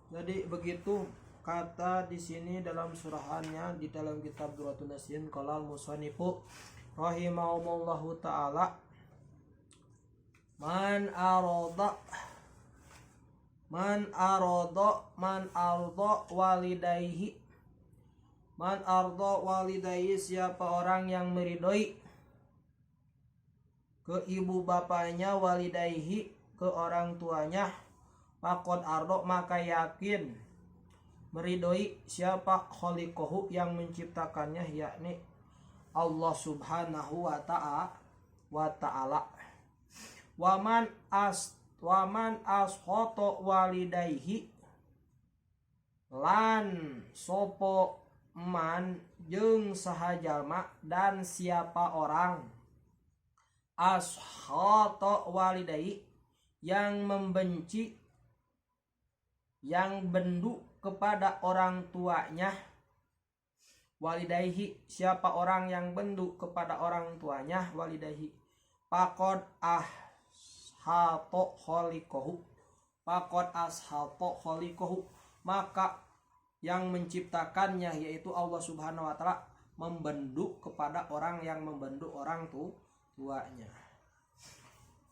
Jadi begitu kata di sini dalam surahannya di dalam kitab Duratun Nasin qala al-musannifu rahimahumullahu taala man arada walidayhi siapa orang yang meridoi ke ibu bapaknya, walidayhi ke orang tuanya, faqad ardo maka yakin meridoi siapa khaliqahu yang menciptakannya, yakni Allah subhanahu wa ta'ala. Waman ashoto walidayhi lan sopo man jeung sahajalma dan siapa orang ashoto walidayhi yang membenci, yang bendu kepada orang tuanya, walidayhi siapa orang yang bendu kepada orang tuanya, walidayhi faqad ashato khaliqahu maka yang menciptakannya yaitu Allah subhanahu wa ta'ala membendu kepada orang yang membendu orang tuanya.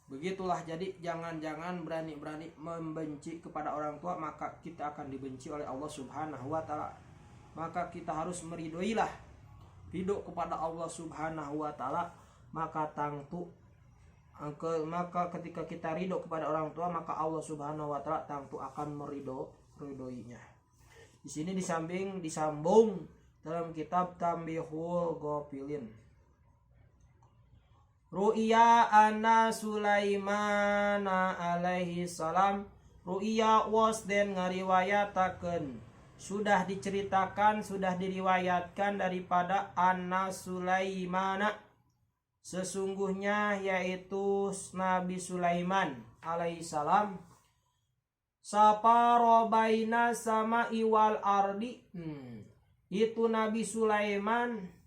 Begitulah, jadi jangan-jangan berani-berani membenci kepada orang tua, maka kita akan dibenci oleh Allah subhanahu wa ta'ala. Maka kita harus meridoilah, ridho kepada Allah subhanahu wa ta'ala, maka ketika kita ridho kepada orang tua, maka Allah subhanahu wa ta'ala tangtu akan meridoinya. Di sini disambung dalam kitab Tambihul Ghafilin. Ru'ya anna Sulaimana alaihi salam, ru'ya was den ngariwayatakeun, sudah diceritakan, sudah diriwayatkan daripada anna Sulaimana, sesungguhnya yaitu Nabi Sulaiman alaihi salam, saparobaina sama iwal ardi, itu Nabi Sulaiman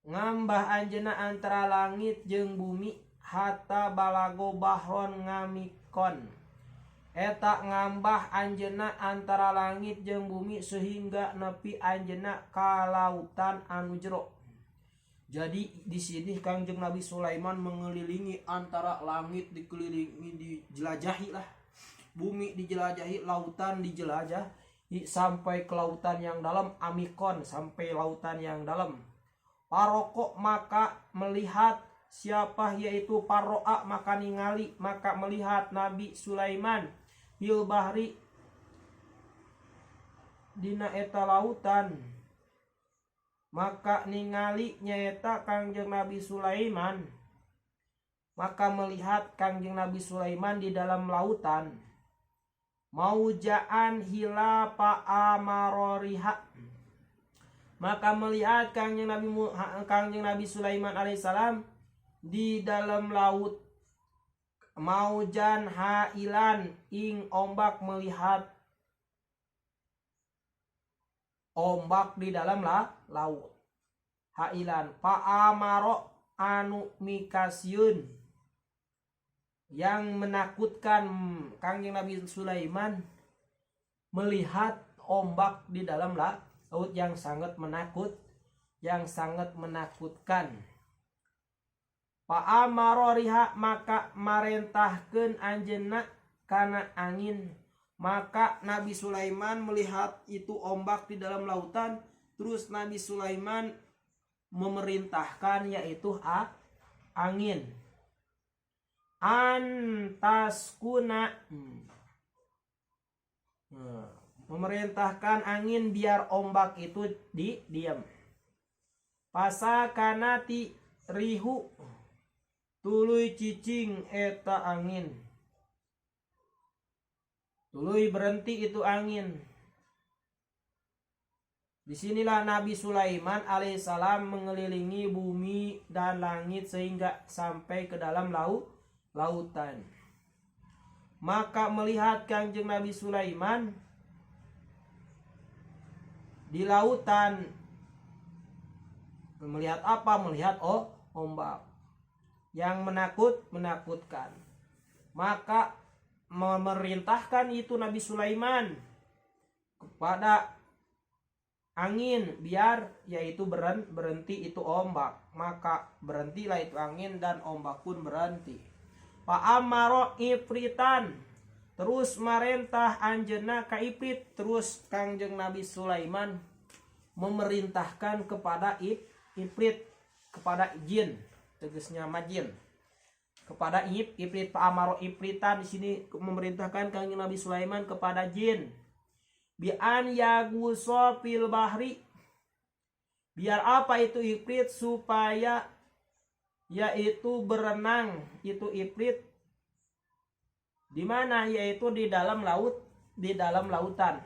ngambah anjeuna antara langit jeung bumi, hatta balago bahron ngamikon, eta ngambah anjeuna antara langit jeung bumi sehingga nepi anjeuna ka lautan anu jero. Jadi di sini Kangjeng Nabi Sulaiman mengelilingi antara langit, dikelilingi, dijelajahi lah, bumi dijelajahi, lautan dijelajahi sampai ke lautan yang dalam, amikon sampai lautan yang dalam. Paroko maka melihat siapa, yaitu paroa maka ningali, maka melihat Nabi Sulaiman bil bahri dina eta lautan, maka ningali nyaeta Kangjeng Nabi Sulaiman, maka melihat Kangjeng Nabi Sulaiman di dalam lautan, maujaan hilapa amaroriha, maka melihat Kangjeng Nabi Sulaiman alaihissalam di dalam laut, maujan hailan ing ombak, melihat ombak di dalam laut, hailan paamaro anu mikasyun, yang menakutkan Kangjeng Nabi Sulaiman melihat ombak di dalam laut yang sangat menakutkan. Pa'amaroriha maka marentahkeun anjeunna kana angin, maka Nabi Sulaiman melihat itu ombak di dalam lautan, terus Nabi Sulaiman memerintahkan yaitu angin, antaskuna, memerintahkan angin biar ombak itu diam. Pasakanati rihu, tuluy cicing eta angin, tuluy berhenti itu angin. Disinilah Nabi Sulaiman alaihissalam mengelilingi bumi dan langit sehingga sampai ke dalam lautan. Maka melihat Kangjeng Nabi Sulaiman di lautan, melihat apa? Melihat ombak yang menakutkan. Maka memerintahkan itu Nabi Sulaiman kepada angin biar yaitu berhenti itu ombak, maka berhentilah itu angin dan ombak pun berhenti. Fa amaro ifritan, terus marentah anjeunna ka ifrit. Terus Kangjeng Nabi Sulaiman memerintahkan kepada ifrit, kepada jin, tegasnya majin, kepada ifrit. Fa amaro ifritan di sini memerintahkan Kangjeng Nabi Sulaiman kepada jin, bi an yaguso fil bahri, biar apa itu ifrit, supaya yaitu berenang itu ifrit di mana, yaitu di dalam laut, di dalam lautan,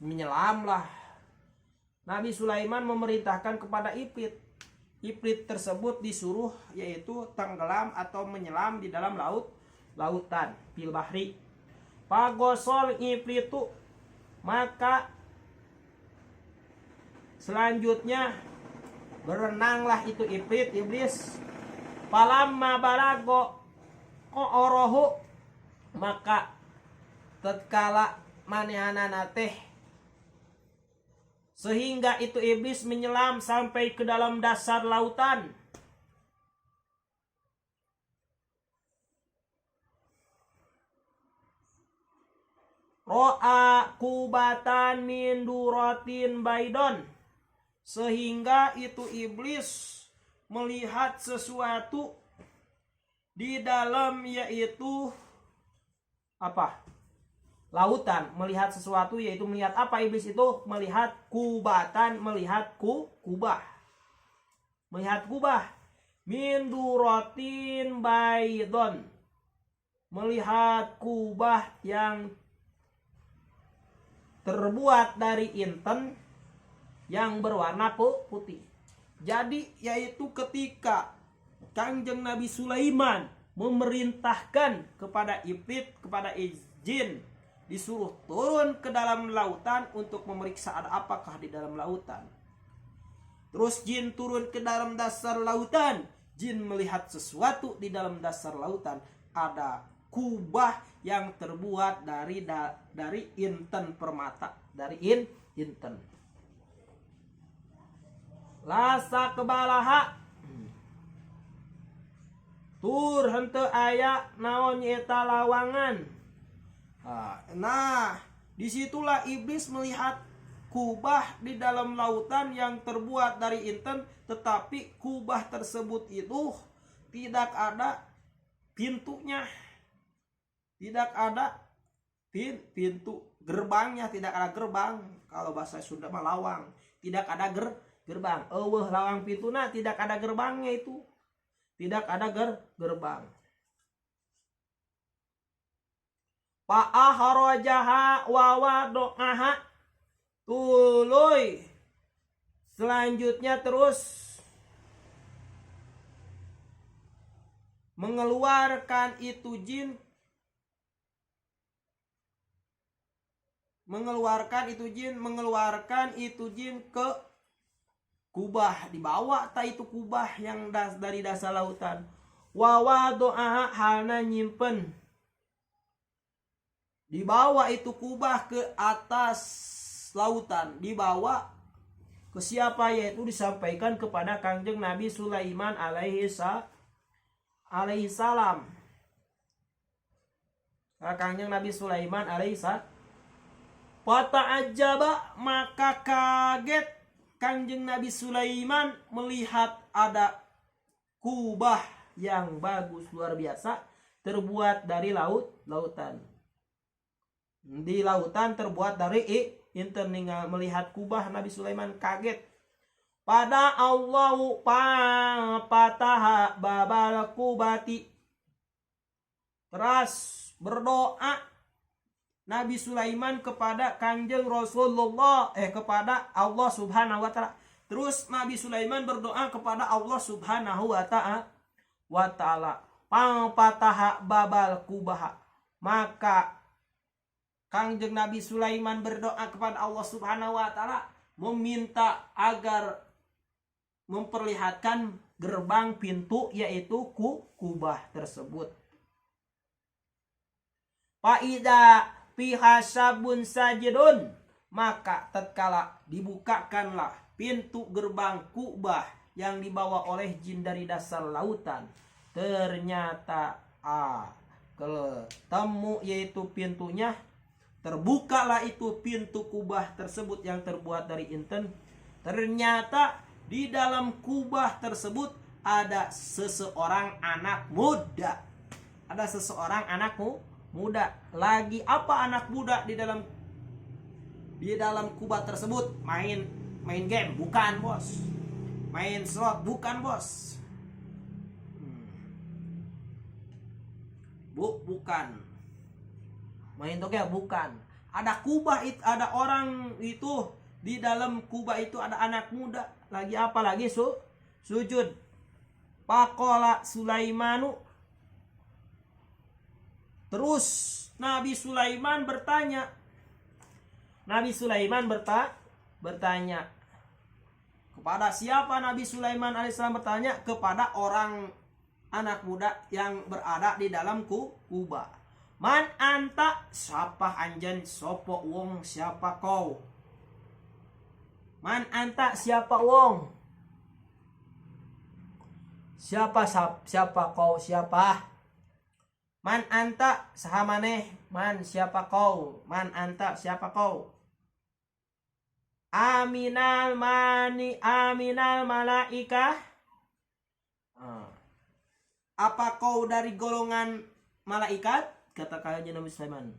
menyelamlah. Nabi Sulaiman memerintahkan kepada ifrit. Ifrit tersebut disuruh yaitu tenggelam atau menyelam di dalam lautan, fil bahri. Pagosol ifritu, maka selanjutnya berenanglah itu ifrit, iblis. Palamma balago orohu, maka tatkala manehanana teh, sehingga itu iblis menyelam sampai ke dalam dasar lautan. Ro'a kubatan min duratin baidon, sehingga itu iblis melihat sesuatu di dalam yaitu apa? Lautan. Melihat sesuatu yaitu melihat apa iblis itu? Melihat kubatan, melihat kubah. Melihat kubah. Min duratin baidon, melihat kubah yang terbuat dari inten yang berwarna putih. Jadi yaitu ketika Kangjeng Nabi Sulaiman memerintahkan kepada ifrit, kepada jin, disuruh turun ke dalam lautan untuk memeriksa ada apakah di dalam lautan. Terus jin turun ke dalam dasar lautan. Jin melihat sesuatu di dalam dasar lautan. Ada kubah yang terbuat dari inten permata, dari inten. Lasa kebalaha, tur henteu aya naon nyata lawangan. Nah, disitulah iblis melihat kubah di dalam lautan yang terbuat dari inten, tetapi kubah tersebut itu tidak ada pintunya. Tidak ada pintu, gerbangnya tidak ada gerbang. Kalau bahasa Sunda lawang, tidak ada gerbang. Eueuh lawang pintuna tidak ada gerbangnya itu. Tidak ada gerbang. Fa'ahrajaha wa wado'aha, tuluy. Selanjutnya terus mengeluarkan itu jin, mengeluarkan itu jin ke kubah, dibawa ta itu kubah yang dari dasar lautan. Wa doa halna nyimpen, dibawa itu kubah ke atas lautan, dibawa ke siapa, yaitu disampaikan kepada Kangjeng Nabi Sulaiman alaihi salam. Kangjeng Nabi Sulaiman alaihi salam. Fata'ajjaba, maka kaget Kangjeng Nabi Sulaiman melihat ada kubah yang bagus luar biasa terbuat dari lautan. Di lautan terbuat dari inten. Melihat kubah, Nabi Sulaiman kaget. Pada Allahu pataha babal kubati, teras berdoa Nabi Sulaiman kepada Kanjeng Rasulullah, kepada Allah Subhanahu wa Ta'ala. Terus Nabi Sulaiman berdoa kepada Allah Subhanahu wa Ta'ala. Pataha babal kubah, maka Kanjeng Nabi Sulaiman berdoa kepada Allah Subhanahu wa Ta'ala, meminta agar memperlihatkan gerbang pintu yaitu kubah tersebut. Faida fiha sabun sajidun, maka tatkala dibukakanlah pintu gerbang Kubah yang dibawa oleh jin dari dasar lautan, ternyata ketemu yaitu pintunya, terbukalah itu pintu Kubah tersebut yang terbuat dari inten. Ternyata di dalam Kubah tersebut ada seseorang anak muda. Ada seseorang anak muda. Lagi apa anak muda di dalam Kubah tersebut? Main game? Bukan, bos. Main slot? Bukan, bos. Bukan. Main toke? Bukan. Ada Kubah itu, ada orang itu di dalam Kubah itu ada anak muda. Lagi apa lagi? Sujud. Pakola Sulaimanu. Terus Nabi Sulaiman bertanya. Nabi Sulaiman bertanya. Kepada siapa Nabi Sulaiman alaihissalam bertanya? Kepada orang anak muda yang berada di dalam Kubah. Man anta, siapa anjen, sopo wong, siapa kau? Man anta, siapa wong? Siapa kau, siapa? Man anta, sahamane, man siapa kau? Man anta, siapa kau? Aminal malaikah? Apa kau dari golongan malaikat? Kata Nabi Sulaiman.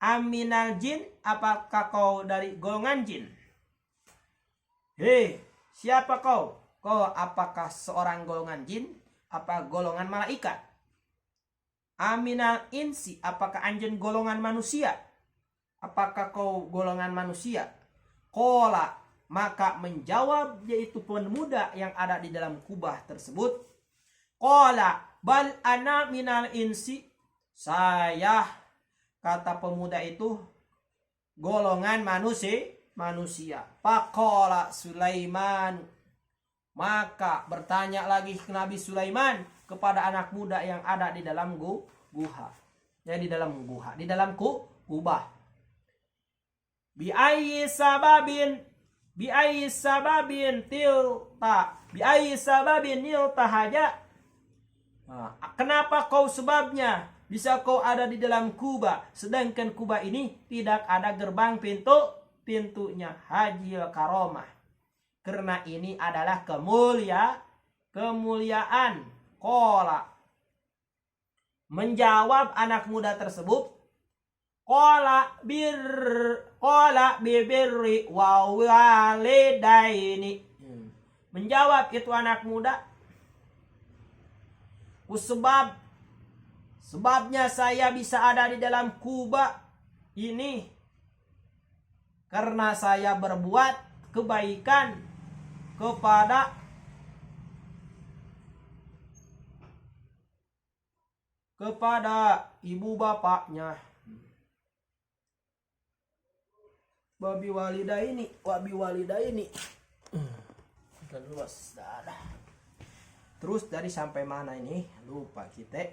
Aminal jin, apakah kau dari golongan jin? Hei, siapa kau? Kau apakah seorang golongan jin? Apa golongan malaikat? Aminal insi, apakah anjen golongan manusia? Apakah kau golongan manusia? Kola, maka menjawab yaitu pemuda yang ada di dalam Kubah tersebut. Kola, bal ana minal insi. Saya, kata pemuda itu, golongan manusia. Pakola Sulaiman, maka bertanya lagi Nabi Sulaiman kepada anak muda yang ada di dalam guha. Ya, di dalam Kubah. Bi ayyi sababin tilta haja. Kenapa kau sebabnya bisa kau ada di dalam Kubah, sedangkan Kubah ini tidak ada gerbang pintunya hajil karomah. Karena ini adalah kemuliaan. Kola, menjawab anak muda tersebut. Kola bibirri wa walidaini. Menjawab itu anak muda. Sebabnya saya bisa ada di dalam Kubah ini karena saya berbuat kebaikan kepada ibu bapaknya. Wabi walidaini. Kan luas dah. Terus dari sampai mana ini? Lupa kita.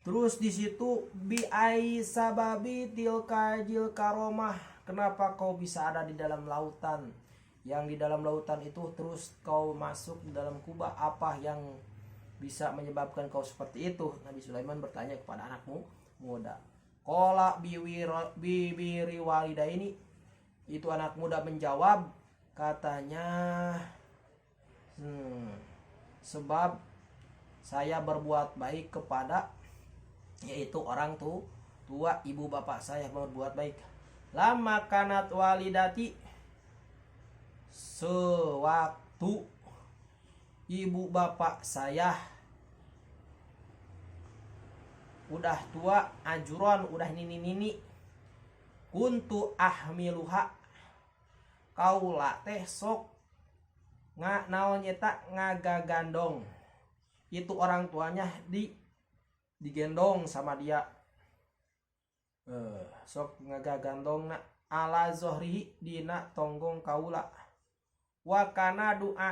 Terus di situ biai sababi tilkajil karomah. Kenapa kau bisa ada di dalam lautan? Yang di dalam lautan itu terus kau masuk di dalam Kubah. Apa yang bisa menyebabkan kau seperti itu? Nabi Sulaiman bertanya kepada anakmu muda. Kola bibiri walida ini. Itu anak muda menjawab. Katanya, sebab saya berbuat baik kepada yaitu orang tua ibu bapak saya, berbuat baik. Lama kanat walidati, sewaktu ibu bapak saya udah tua, ajuron, udah nini, kuntu ahmiluha, kaula teh sok naon eta ngagagandong itu orang tuanya digendong sama dia, sok ngagagandong na ala zohrihi dina tonggong kaula. Wakana doa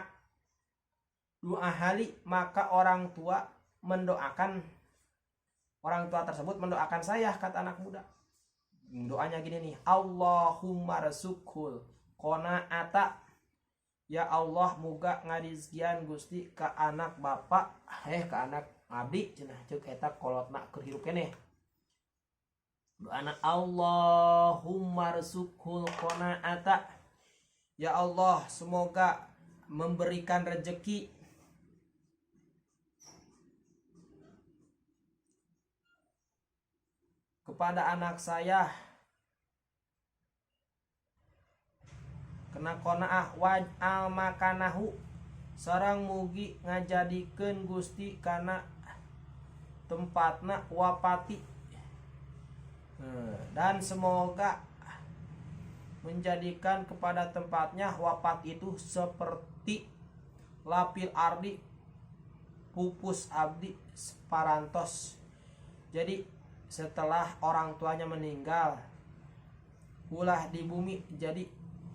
hali, maka orang tua mendoakan orang tua tersebut mendoakan saya, kata anak muda. Doanya gini nih, Allahumma rzuqhul qanaata. Ya Allah, muga ngarizkian Gusti ka anak bapak, ka anak abdi cenah ceuk eta kolotna keur hirup keneh. Doana Allahumma rzuqhul qanaata. Ya Allah, semoga memberikan rezeki kepada anak saya. Kena qanaah waj'al makanahu, sareng mugi ngajadikeun Gusti kana tempatna wapati. Dan semoga menjadikan kepada tempatnya wafat itu seperti lapil ardi, pupus abdi parantos. Jadi setelah orang tuanya meninggal, ulah di bumi, jadi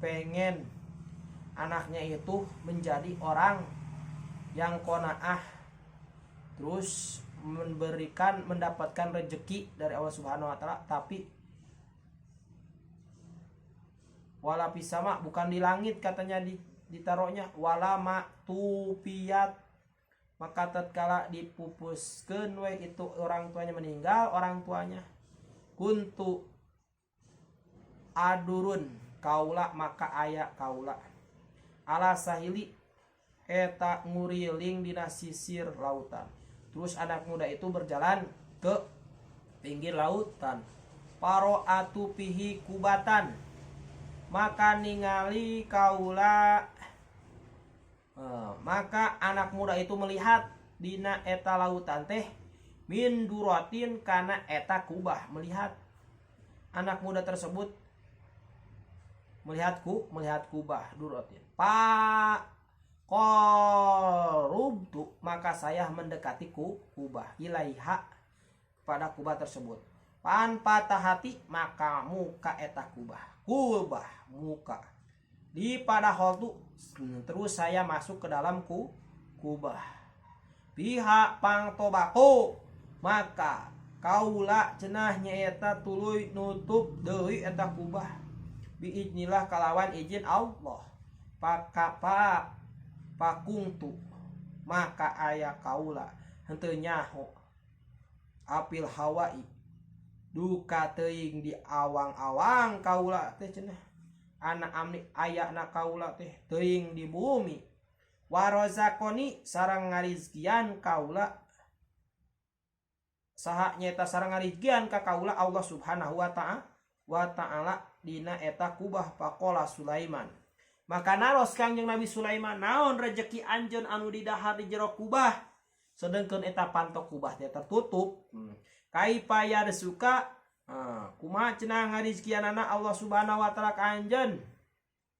pengen anaknya itu menjadi orang yang qanaah, terus mendapatkan rezeki dari Allah Subhanahu wa taala, tapi wala pisama, bukan di langit katanya, ditaruhnya wala maktupiyat, maka tatkala dipupuskeun we itu orang tuanya meninggal, orang tuanya kuntu adurun kaula, maka aya kaula ala sahili eta nguriling dina sisir lautan. Terus anak muda itu berjalan ke pinggir lautan. Paro atu pihi kubatan, maka ningali kaula, maka anak muda itu melihat dina eta lautan teh min duratin, kana eta kubah. Melihat anak muda tersebut melihat kubah duratin. Pa qarubtu, maka saya mendekati kubah, ilaiha, kepada kubah tersebut. Pan patahati, maka muka eta kubah muka di pada holtu, terus saya masuk ke dalam kubah. Pihak pang tobako, maka kaula cenah nyaeta tuluy nutup deui eta kubah. Biidznillah, kalawan izin Allah. Pakungtu, maka aya kaula henteu nyaho apil hawai, duka teuing di awang-awang kaula teh cenah. Anak amni ayana kaula teh teuing di bumi. Warozakoni, sareng ngarizkian kaula, saha nyaeta sareng ngarizkian ka kaula Allah Subhanahu wa ta'ala dina eta kubah. Faqala Sulaiman, maka naros Kangjeng Nabi Sulaiman, naon rezeki anjeun anu didahar di jero kubah, sedengkeun eta pantok kubah teh tertutup. Kaifa yarzuka, kumaha cenah ngarizkianana Allah Subhanahu wa ta'ala ka anjeun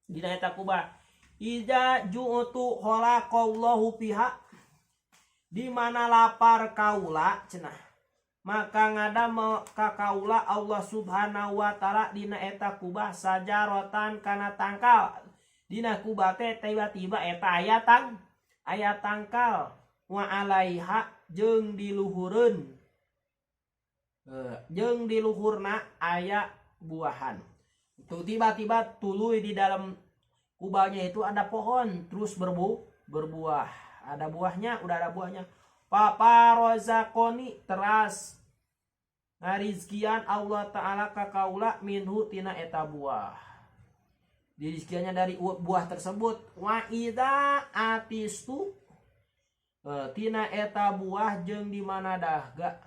dina eta kubah. Iza ju'tu khalaqallahu fiha, di mana lapar kaula cenah, maka ngadamel ka kaula Allah Subhanahu wa ta'ala dina eta kubah sajarotan kana tangkal. Dina kubah teh tiba-tiba eta aya tangkal, wa alaiha, jeung diluhurna aya buahan. Itu tiba-tiba tuluy di dalam kubahnya itu ada pohon, terus berbuah. Ada buahnya, udah ada buahnya. Paparozakoni, teras ngarizkian Allah Ta'ala ka kaula minhu tina eta buah. Dirizkiannya dari buah tersebut. Wa idza atistu, tina eta buah jeung di mana dahga.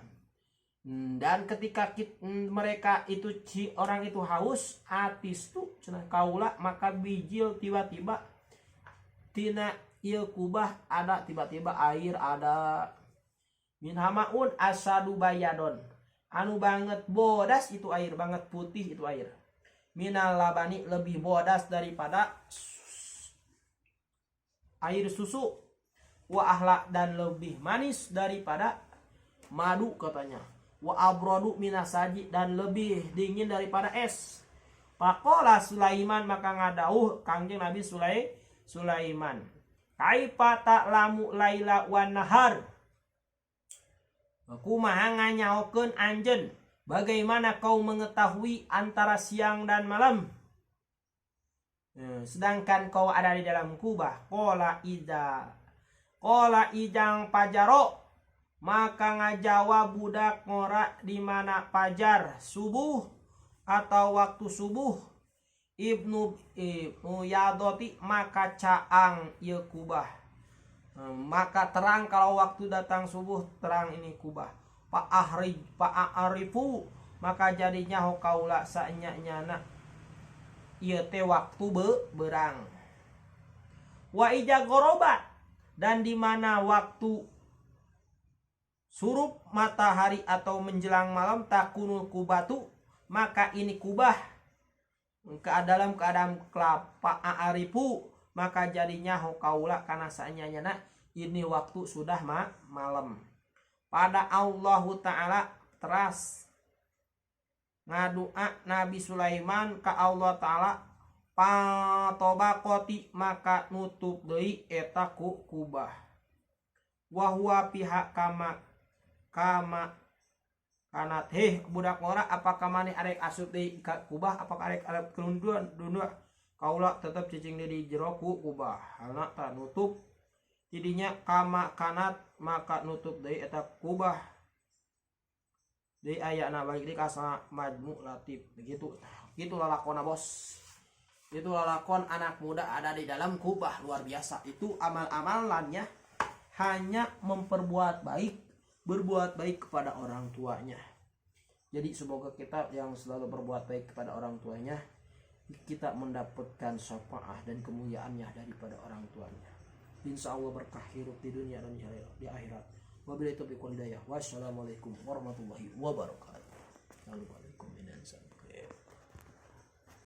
Dan ketika mereka itu orang itu haus, atistu cenah kaula, maka bijil tiba-tiba tina ieu kubah ada tiba-tiba air, ada min hamaun asadu bayadon, anu banget bodas itu air, banget putih itu air. Minal labani, lebih bodas daripada air susu. Wa ahla, dan lebih manis daripada madu katanya. Wa abrodu minasaji, dan lebih dingin daripada es. Faqala Sulaiman, maka ngadauh Kangjeng Nabi Sulaiman, kaifa ta'lamu laila wan nahar, Kumaha nganyaokeun anjeun? Bagaimana kau mengetahui antara siang dan malam? Sedangkan kau ada di dalam kubah. Qala ijang pajaro, maka ngajawab budak ngora di mana pajar, subuh atau waktu subuh. Ibnu Yadoti, maka caang ieu kubah. Maka terang kalau waktu datang subuh, terang ini kubah. Fa'arifu, maka jadinya hokaula sanya-nyana ieu teh waktu berang. Wa ija gorobat, dan di mana waktu surup matahari atau menjelang malam, takunul kubatu, maka ini kubah. Dalam keadaan kelapa arifu, maka jadinya hokaula karena sanya-nyana ini waktu sudah malam. Pada Allah Ta'ala teras ngadua Nabi Sulaiman ka Allah Ta'ala, patobakoti, maka nutup deui eta kubah. Wahwa pihak kama kanat budak ngora, apakah maneh arek asup deui ka kubah, apakah arek kelunduan dua kaula tetep cicing di jero kubah. Halna ta nutup tidinya kama kanat, maka nutup deui eta kubah. Deui ayana balik deui ka majmu latif begitu. Gitu lalakonna bos. Itu lalakon anak muda ada di dalam kubah, luar biasa. Itu amal-amalannya hanya berbuat baik kepada orang tuanya. Jadi semoga kita yang selalu berbuat baik kepada orang tuanya, kita mendapatkan syafaat dan kemuliaannya daripada orang tuanya. Insya Allah berkah hidup di dunia dan di akhirat. Wabillahi taufiq wal hidayah. Wassalamualaikum warahmatullahi wabarakatuh.